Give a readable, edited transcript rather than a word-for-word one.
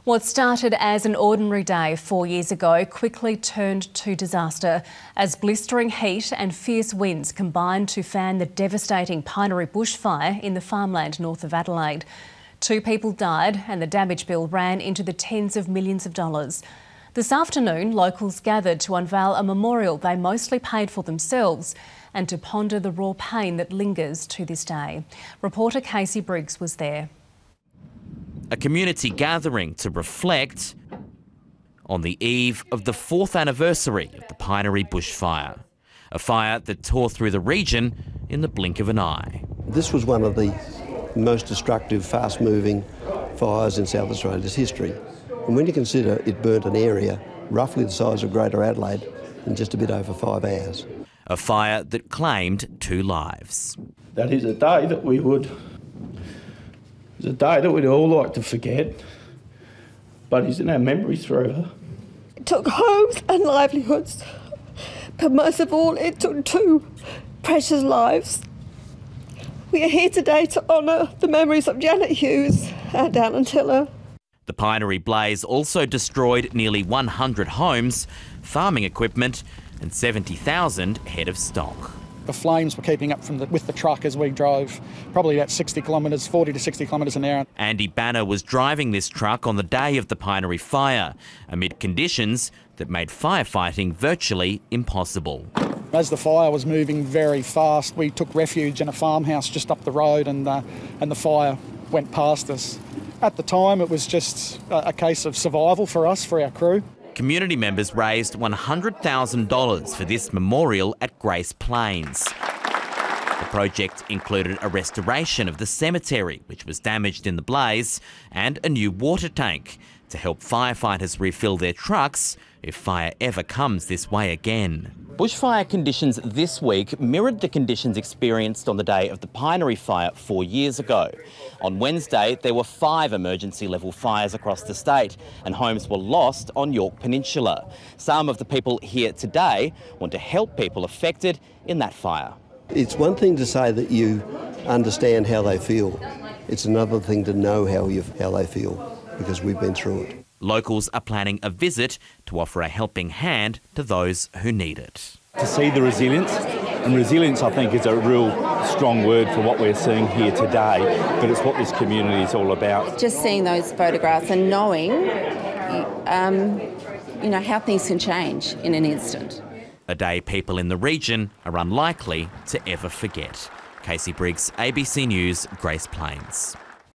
What started as an ordinary day 4 years ago quickly turned to disaster as blistering heat and fierce winds combined to fan the devastating Pinery bushfire in the farmland north of Adelaide. 2 people died and the damage bill ran into the tens of millions of dollars. This afternoon, locals gathered to unveil a memorial they mostly paid for themselves and to ponder the raw pain that lingers to this day. Reporter Casey Briggs was there. A community gathering to reflect on the eve of the 4th anniversary of the Pinery bushfire, a fire that tore through the region in the blink of an eye. This was one of the most destructive, fast-moving fires in South Australia's history. And when you consider it burnt an area roughly the size of Greater Adelaide in just a bit over 5 hours. A fire that claimed 2 lives. That is a day that it's a day that we'd all like to forget, but is in our memories forever. It took homes and livelihoods, but most of all, it took 2 precious lives. We are here today to honour the memories of Janet Hughes and Alan Tiller. The Pinery blaze also destroyed nearly 100 homes, farming equipment and 70,000 head of stock. The flames were keeping up with the truck as we drove, probably about 40 to 60 kilometres an hour. Andy Banner was driving this truck on the day of the Pinery fire, amid conditions that made firefighting virtually impossible. As the fire was moving very fast, we took refuge in a farmhouse just up the road and the fire went past us. At the time, it was just a case of survival for us, for our crew. Community members raised $100,000 for this memorial at Grace Plains. The project included a restoration of the cemetery, which was damaged in the blaze, and a new water tank to help firefighters refill their trucks if fire ever comes this way again. Bushfire conditions this week mirrored the conditions experienced on the day of the Pinery fire 4 years ago. On Wednesday, there were 5 emergency-level fires across the state and homes were lost on York Peninsula. Some of the people here today want to help people affected in that fire. It's one thing to say that you understand how they feel. It's another thing to know how they feel, because we've been through it. Locals are planning a visit to offer a helping hand to those who need it. To see the resilience, and resilience I think is a real strong word for what we're seeing here today, but it's what this community is all about. Just seeing those photographs and knowing, how things can change in an instant. A day people in the region are unlikely to ever forget. Casey Briggs, ABC News, Grace Plains.